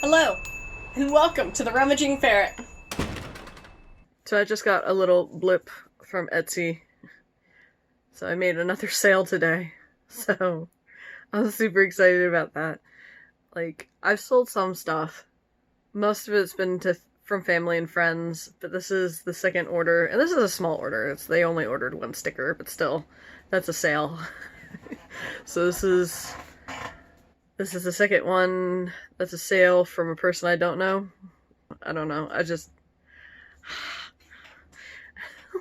Hello, and welcome to the Rummaging Ferret. So I just got a little blip from Etsy. So I made another sale today. So I was super excited about that. Like, I've sold some stuff. Most of it's been from family and friends, but this is the second order, and this is a small order. They only ordered one sticker, but still, that's a sale. So this is the second one that's a sale from a person I don't know. I don't know.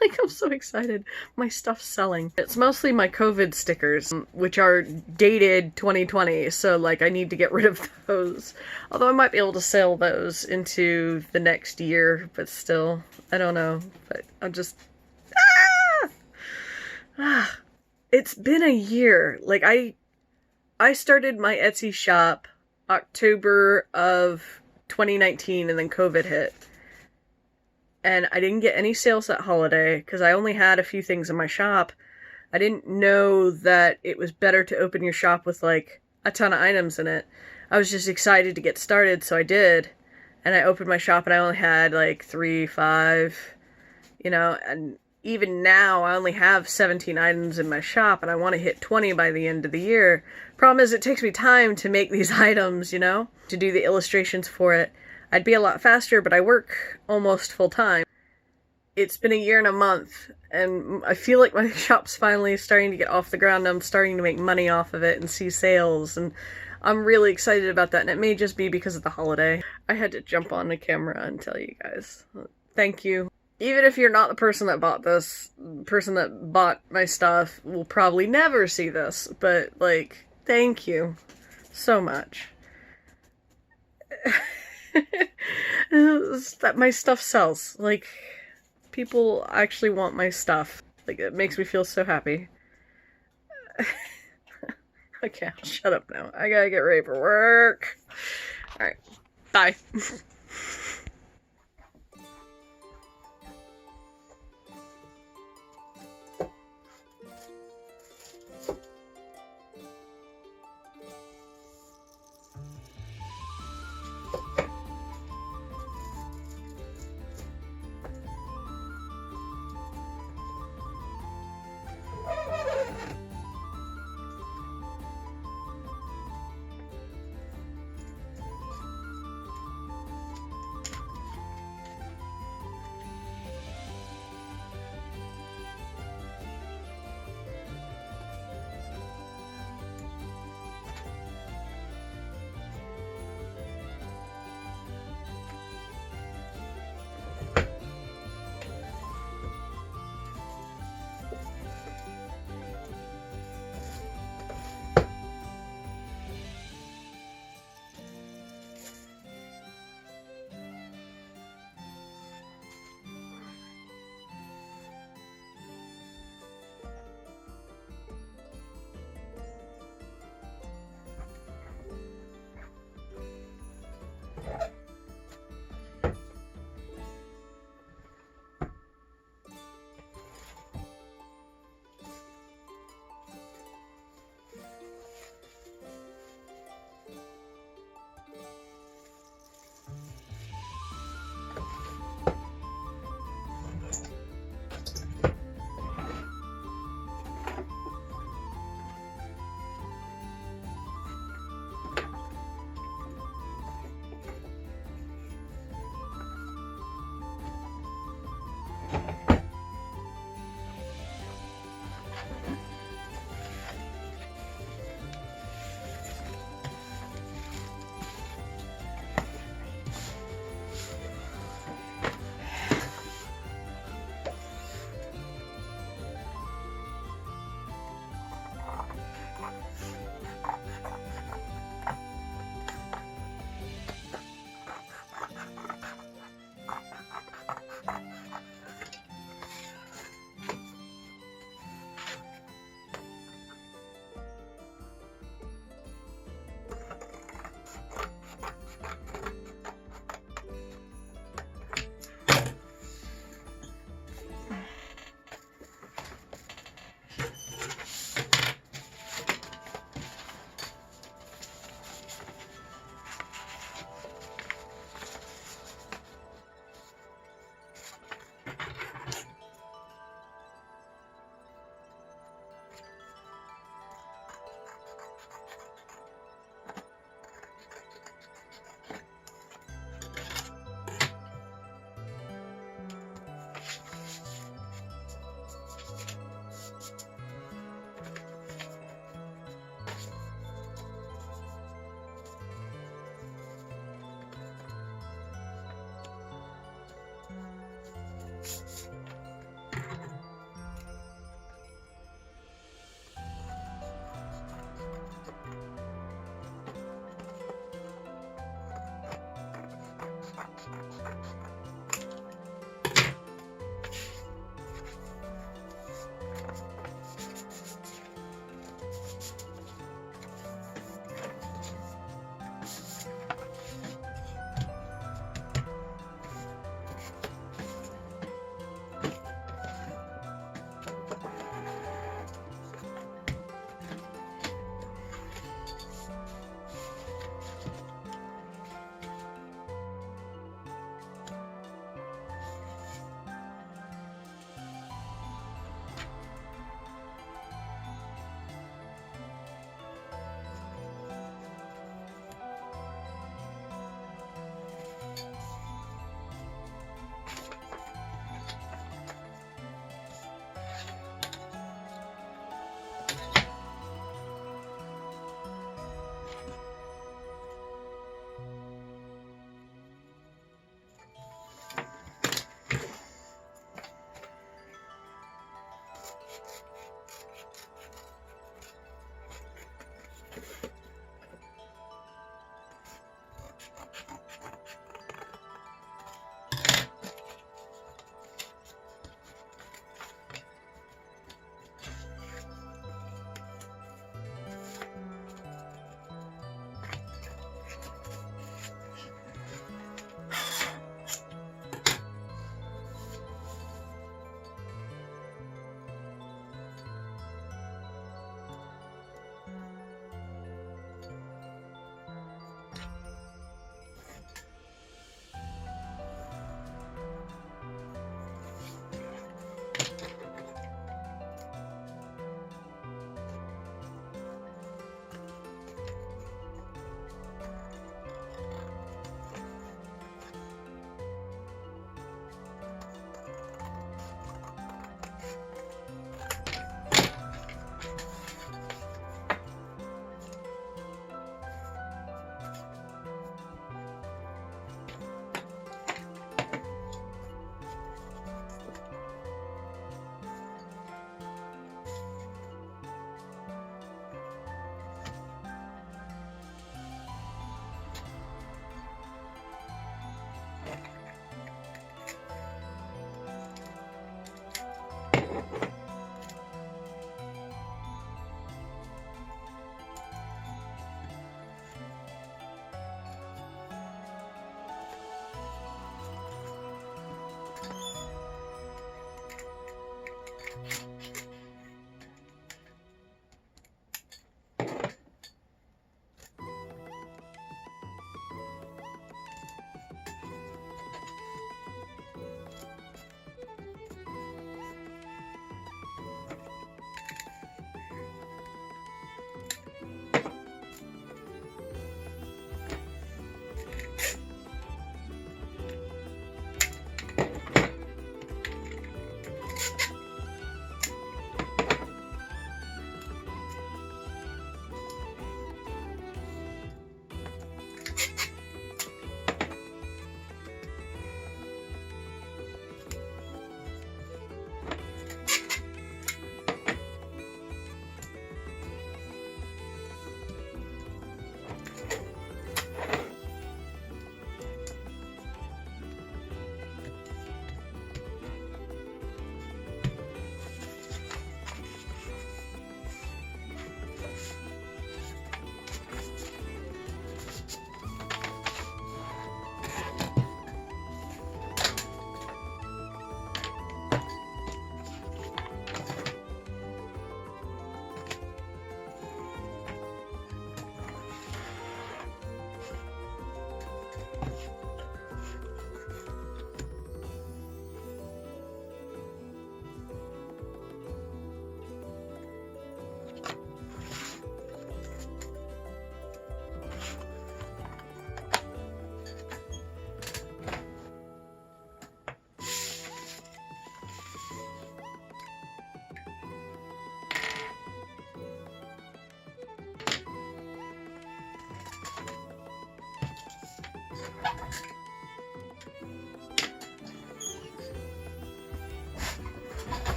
Like, I'm so excited. My stuff's selling. It's mostly my COVID stickers, which are dated 2020, so, like, I need to get rid of those. Although I might be able to sell those into the next year, but still, I don't know. But I'm just... It's been a year. Like, I started my Etsy shop October of 2019, and then COVID hit. And I didn't get any sales that holiday because I only had a few things in my shop. I didn't know that it was better to open your shop with, like, a ton of items in it. I was just excited to get started, so I did. And I opened my shop and I only had, like, 3, 5, and even now I only have 17 items in my shop and I want to hit 20 by the end of the year. Problem is, it takes me time to make these items, to do the illustrations for it. I'd be a lot faster, but I work almost full-time. It's been a year and a month, and I feel like my shop's finally starting to get off the ground, and I'm starting to make money off of it and see sales, and I'm really excited about that, and it may just be because of the holiday. I had to jump on the camera and tell you guys. Thank you. Even if you're not the person that bought this, the person that bought my stuff will probably never see this, but, like, thank you so much. That my stuff sells. Like, people actually want my stuff. Like, it makes me feel so happy. Okay, I'll shut up now. I gotta get ready for work. Alright, bye.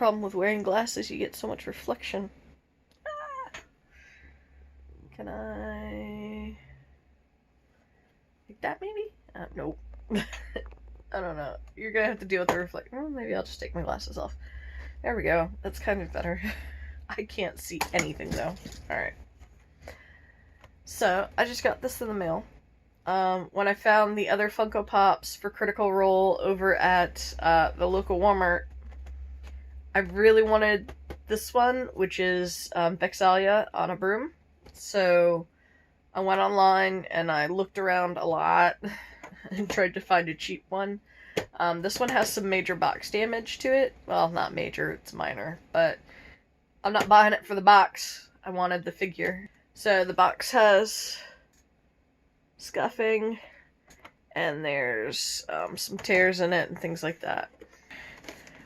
problem with wearing glasses. You get so much reflection. Ah! Can I... like that, maybe? Nope. I don't know. You're gonna have to deal with the reflection. Well, maybe I'll just take my glasses off. There we go. That's kind of better. I can't see anything, though. Alright. So, I just got this in the mail. When I found the other Funko Pops for Critical Role over at the local Walmart, I really wanted this one, which is Vex'ahlia on a broom. So I went online and I looked around a lot and tried to find a cheap one. This one has some major box damage to it. Well, not major, it's minor, but I'm not buying it for the box. I wanted the figure. So the box has scuffing, and there's some tears in it and things like that.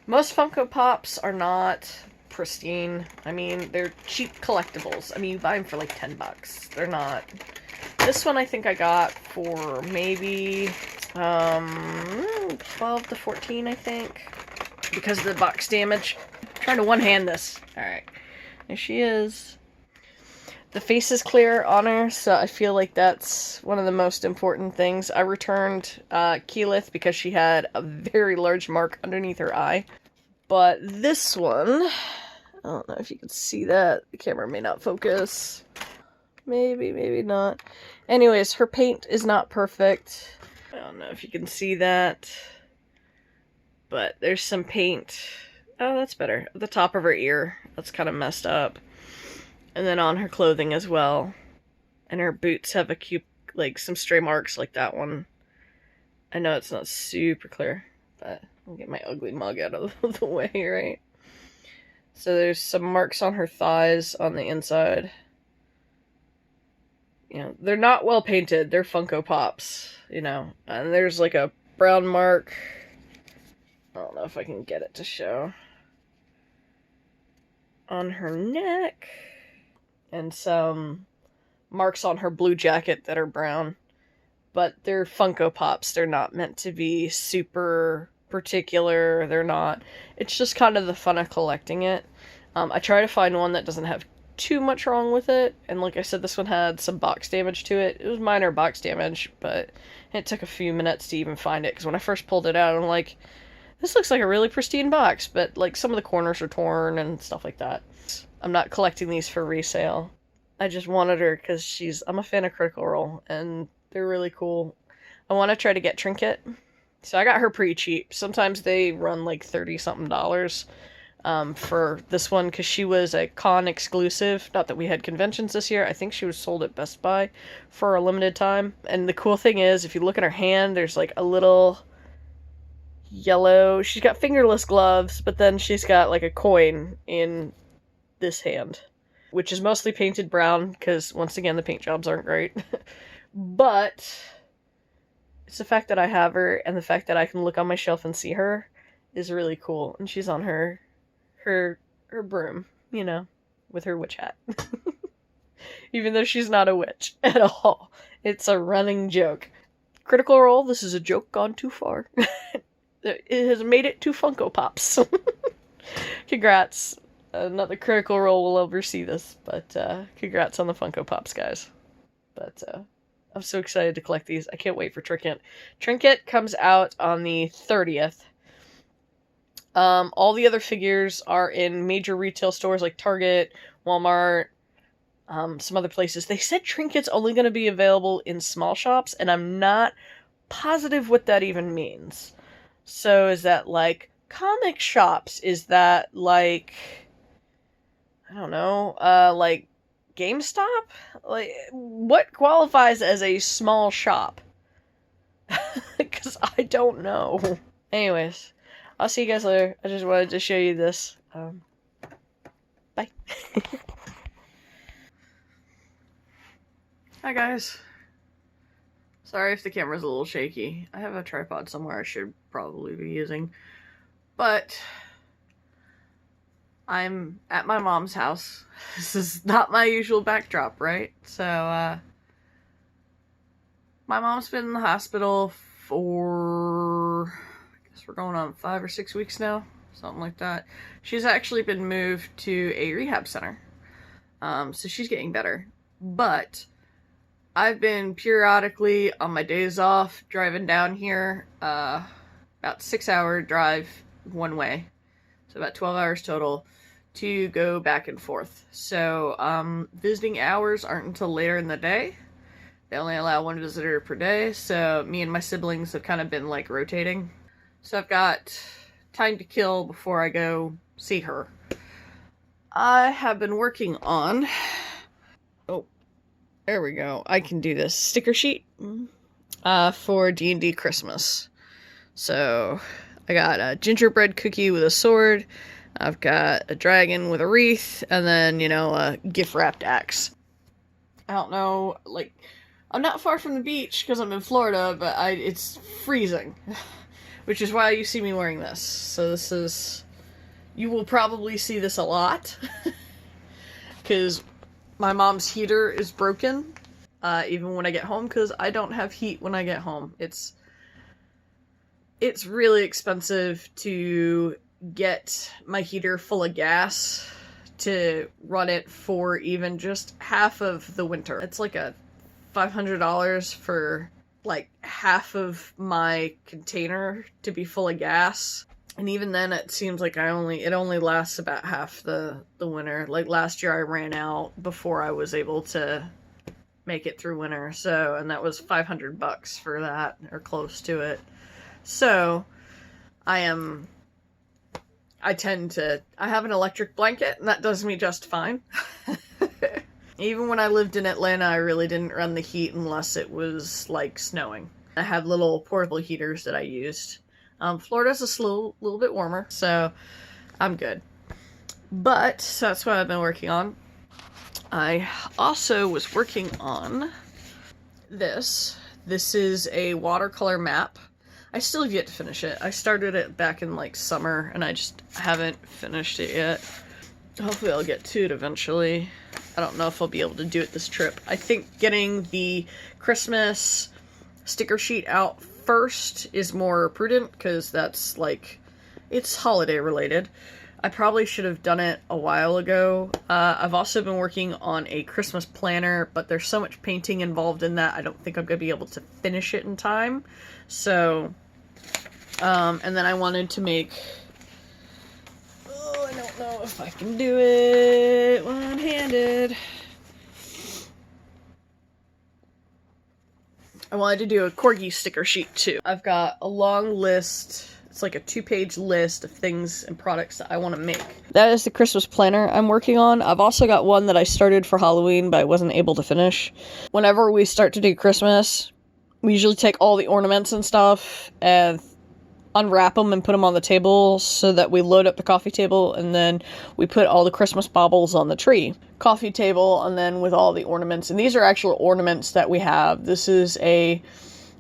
Most Funko Pops are not pristine. I mean, they're cheap collectibles. I mean, you buy them for like $10. They're not. This one I think I got for maybe 12 to 14, I think, because of the box damage. I'm trying to one-hand this. Alright. There she is. The face is clear on her, so I feel like that's one of the most important things. I returned Keyleth because she had a very large mark underneath her eye. But this one, I don't know if you can see that. The camera may not focus. Maybe, maybe not. Anyways, her paint is not perfect. I don't know if you can see that. But there's some paint. Oh, that's better. At the top of her ear. That's kind of messed up. And then on her clothing as well. And her boots have like some stray marks like that one. I know it's not super clear, but I'll get my ugly mug out of the way, right? So there's some marks on her thighs on the inside. You know, they're not well painted. They're Funko Pops, you know. And there's like a brown mark. I don't know if I can get it to show. On her neck. And some marks on her blue jacket that are brown. But they're Funko Pops. They're not meant to be super particular. They're not. It's just kind of the fun of collecting it. I try to find one that doesn't have too much wrong with it. And like I said, this one had some box damage to it. It was minor box damage, but it took a few minutes to even find it. Because when I first pulled it out, I'm like, this looks like a really pristine box. But like some of the corners are torn and stuff like that. I'm not collecting these for resale. I just wanted her because I'm a fan of Critical Role, and they're really cool. I want to try to get Trinket. So I got her pretty cheap. Sometimes they run like $30-something for this one because she was a con exclusive. Not that we had conventions this year. I think she was sold at Best Buy for a limited time. And the cool thing is, if you look at her hand, there's like a little yellow... She's got fingerless gloves, but then she's got like a coin in this hand, which is mostly painted brown because, once again, the paint jobs aren't great. But it's the fact that I have her and the fact that I can look on my shelf and see her is really cool. And she's on her broom, you know, with her witch hat. Even though she's not a witch at all. It's a running joke. Critical Role, this is a joke gone too far. It has made it to Funko Pops. Congrats. Not the Critical Role will oversee this, but congrats on the Funko Pops, guys. But I'm so excited to collect these. I can't wait for Trinket. Trinket comes out on the 30th. All the other figures are in major retail stores like Target, Walmart, some other places. They said Trinket's only going to be available in small shops, and I'm not positive what that even means. So is that like comic shops? Is that like... I don't know, like GameStop? Like, what qualifies as a small shop? Because I don't know. Anyways, I'll see you guys later. I just wanted to show you this. Bye. Hi guys. Sorry if the camera's a little shaky. I have a tripod somewhere I should probably be using. But... I'm at my mom's house. This is not my usual backdrop, right? So, my mom's been in the hospital for, I guess we're going on 5 or 6 weeks now. something like that. She's actually been moved to a rehab center. So she's getting better. But I've been periodically on my days off driving down here, about 6-hour drive one way. So about 12 hours total to go back and forth. So visiting hours aren't until later in the day. They only allow one visitor per day. So me and my siblings have kind of been like rotating. So I've got time to kill before I go see her. I have been working on, oh, there we go. I can do this sticker sheet for D&D Christmas. So I got a gingerbread cookie with a sword. I've got a dragon with a wreath, and then, you know, a gift wrapped axe. I don't know, like, I'm not far from the beach because I'm in Florida, but it's freezing, which is why you see me wearing this. So this is, you will probably see this a lot because my mom's heater is broken, even when I get home, because I don't have heat when I get home. It's really expensive to get my heater full of gas to run it for even just half of the winter. It's like a $500 for like half of my container to be full of gas. And even then it seems like it only lasts about half the winter. Like last year I ran out before I was able to make it through winter. So, and that was $500 for that, or close to it. So I have an electric blanket, and that does me just fine. Even when I lived in Atlanta, I really didn't run the heat unless it was, like, snowing. I had little portable heaters that I used. Florida's a little bit warmer, so I'm good. But, so that's what I've been working on. I also was working on this. This is a watercolor map. I still have yet to finish it. I started it back in like summer and I just haven't finished it yet. Hopefully I'll get to it eventually. I don't know if I'll be able to do it this trip. I think getting the Christmas sticker sheet out first is more prudent because that's like, it's holiday related. I probably should have done it a while ago. I've also been working on a Christmas planner, but there's so much painting involved in that I don't think I'm going to be able to finish it in time. So, and then I wanted to make, I don't know if I can do it one-handed. I wanted to do a corgi sticker sheet too. I've got a long list. It's like a 2-page list of things and products that I want to make. That is the Christmas planner I'm working on. I've also got one that I started for Halloween, but I wasn't able to finish. Whenever we start to do Christmas, we usually take all the ornaments and stuff and unwrap them and put them on the table so that we load up the coffee table, and then we put all the Christmas baubles on the tree. Coffee table, and then with all the ornaments. And these are actual ornaments that we have. This is a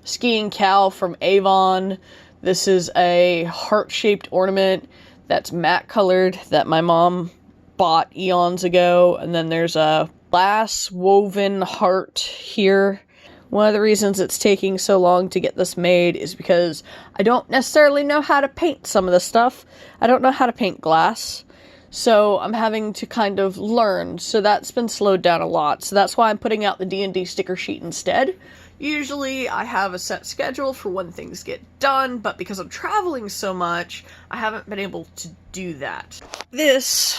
skiing cow from Avon. This is a heart-shaped ornament that's matte colored that my mom bought eons ago. And then there's a glass woven heart here. One of the reasons it's taking so long to get this made is because I don't necessarily know how to paint some of this stuff. I don't know how to paint glass. So I'm having to kind of learn. So that's been slowed down a lot. So that's why I'm putting out the D&D sticker sheet instead. Usually I have a set schedule for when things get done, but because I'm traveling so much, I haven't been able to do that. This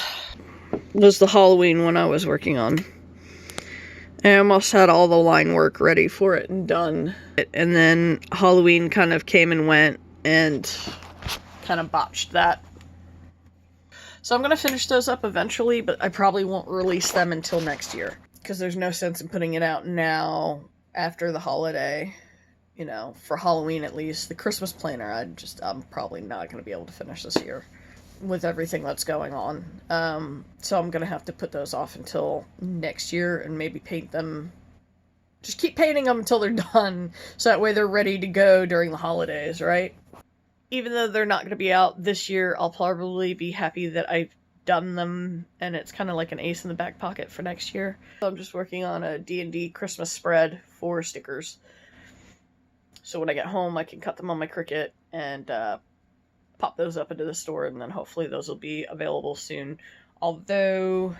was the Halloween one I was working on. I almost had all the line work ready for it and done. And then Halloween kind of came and went and kind of botched that. So I'm going to finish those up eventually, but I probably won't release them until next year. Because there's no sense in putting it out now after the holiday. You know, for Halloween at least. The Christmas planner, I'm probably not going to be able to finish this year with everything that's going on. So I'm going to have to put those off until next year and maybe paint them. Just keep painting them until they're done. So that way they're ready to go during the holidays, right? Even though they're not going to be out this year, I'll probably be happy that I've done them, and it's kind of like an ace in the back pocket for next year. So I'm just working on a D&D Christmas spread for stickers. So when I get home, I can cut them on my Cricut and pop those up into the store, and then hopefully those will be available soon. Although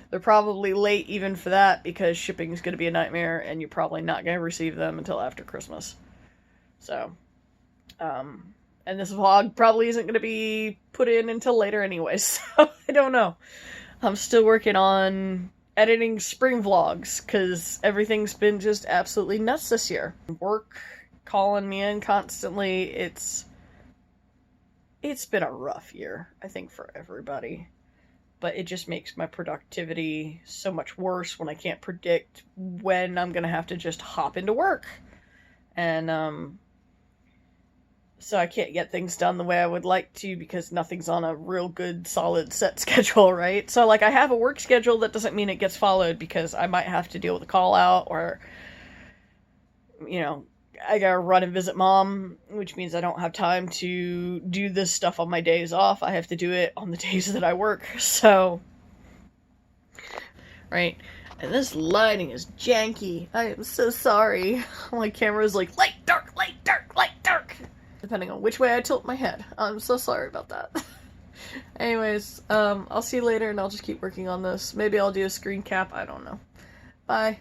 they're probably late even for that, because shipping is going to be a nightmare, and you're probably not going to receive them until after Christmas. So, and this vlog probably isn't going to be put in until later anyway, so I don't know. I'm still working on editing spring vlogs, because everything's been just absolutely nuts this year. Work calling me in constantly. It's been a rough year, I think, for everybody. But it just makes my productivity so much worse when I can't predict when I'm going to have to just hop into work. And, so I can't get things done the way I would like to, because nothing's on a real good, solid, set schedule, right? So, like, I have a work schedule, that doesn't mean it gets followed, because I might have to deal with a call out, or, you know, I gotta run and visit mom, which means I don't have time to do this stuff on my days off. I have to do it on the days that I work, so, right? And this lighting is janky. I am so sorry. My camera's like, light, dark, light, dark, light, dark, depending on which way I tilt my head. I'm so sorry about that. Anyways, I'll see you later, and I'll just keep working on this. Maybe I'll do a screen cap, I don't know. Bye.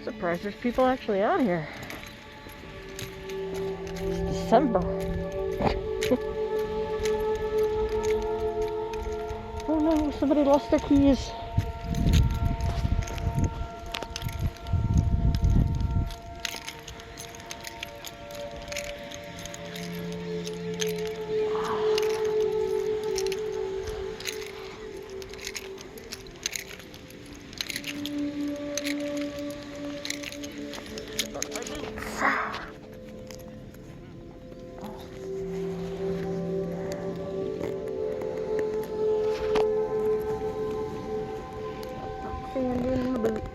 Surprised there's people actually out here. It's December. Oh no, somebody lost their keys. Sand in my boots.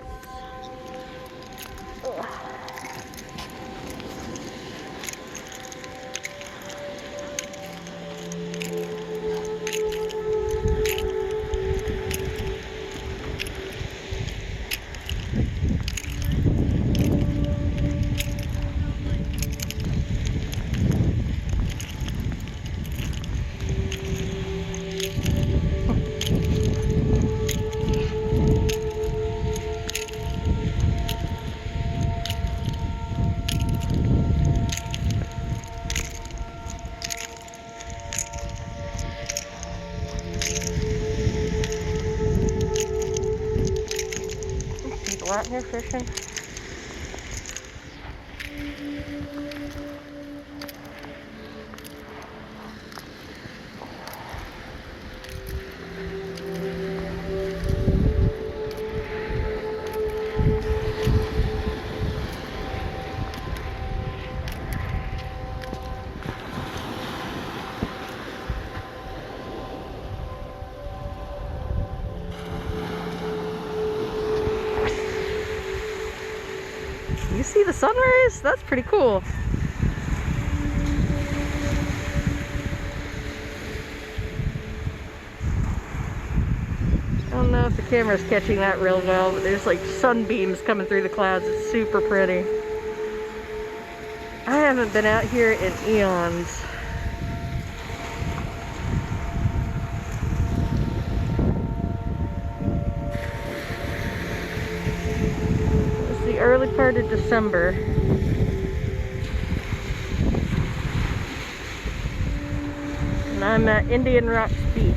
People out here fishing. You see the sunrise? That's pretty cool. I don't know if the camera's catching that real well, but there's like sunbeams coming through the clouds. It's super pretty. I haven't been out here in eons. Early part of December. And I'm at Indian Rocks Beach.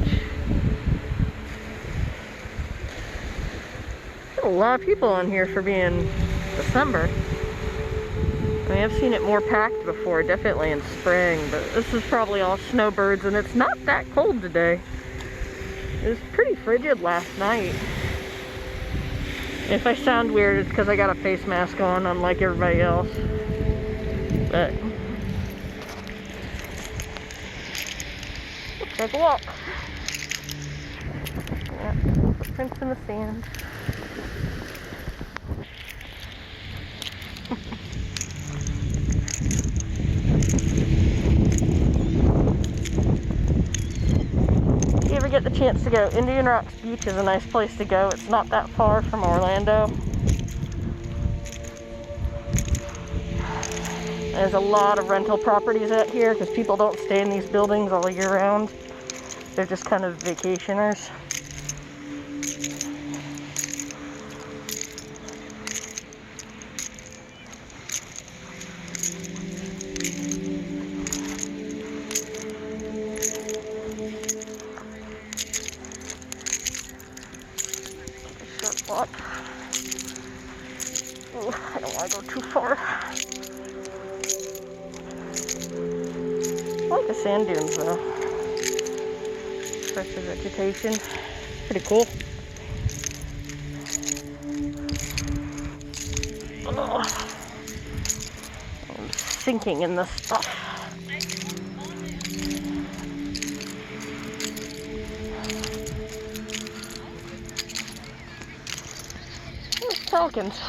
There's a lot of people on here for being December. I mean, I've seen it more packed before, definitely in spring, but this is probably all snowbirds, and it's not that cold today. It was pretty frigid last night. If I sound weird, it's because I got a face mask on, unlike everybody else. But let's take a walk. Yeah, footprints in the sand. If you ever get the chance to go, Indian Rocks Beach is a nice place to go. It's not that far from Orlando. There's a lot of rental properties out here because people don't stay in these buildings all year round. They're just kind of vacationers. Short walk. Oh, I don't want to go too far. I like the sand dunes though. Fresh vegetation. Pretty cool. Oh, I'm sinking in this stuff. There's pelicans.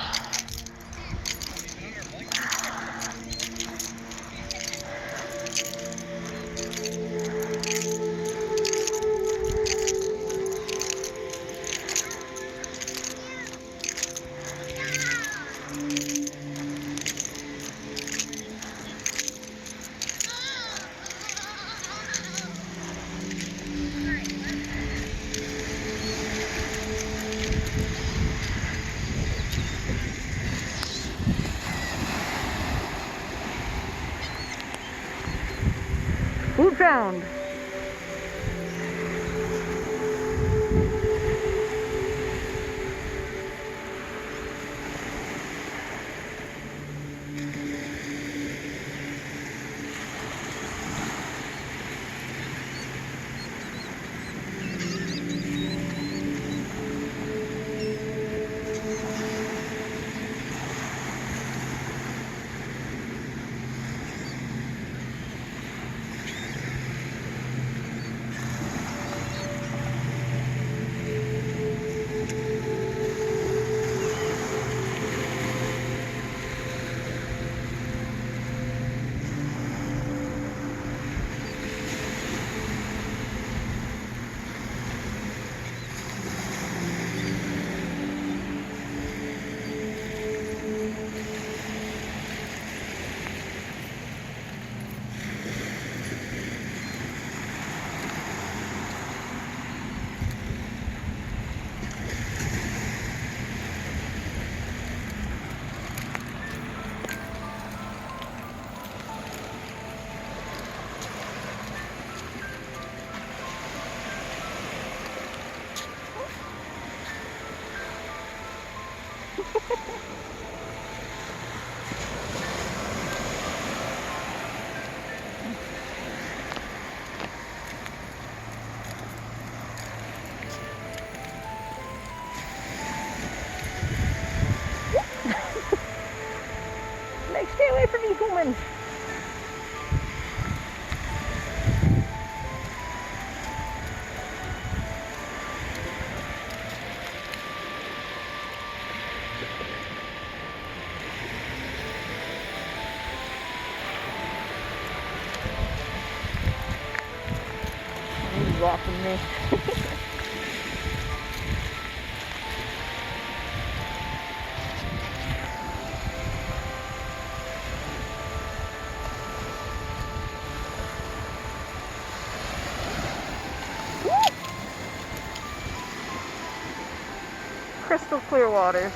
Food found. Stay away from me, humans! He's rocking me. Crystal clear waters.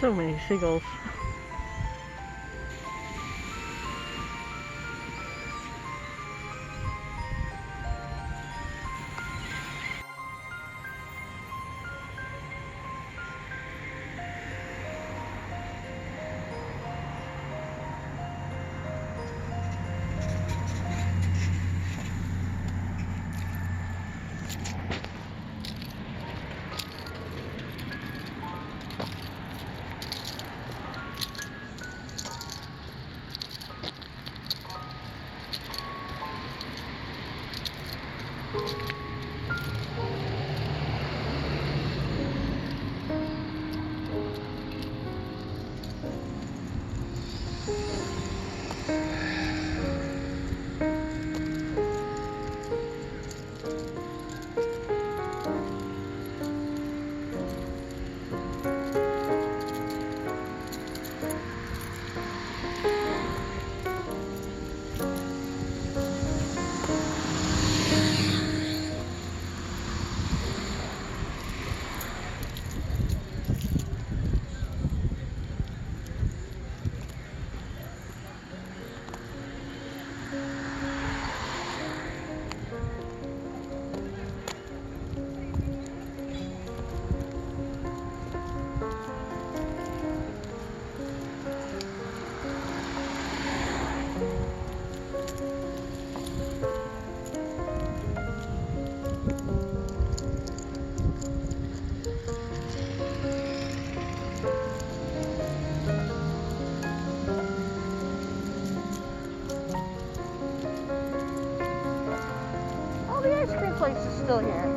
So many seagulls. Place is still here.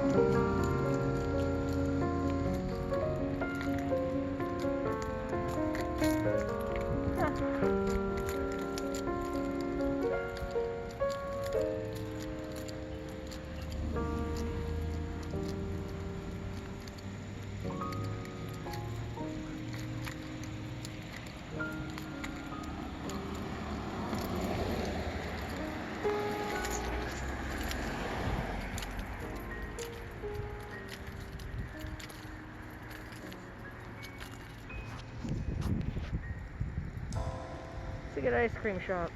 It's a good ice cream shop.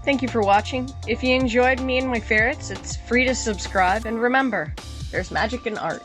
Thank you for watching. If you enjoyed me and my ferrets, it's free to subscribe, and remember, there's magic in art.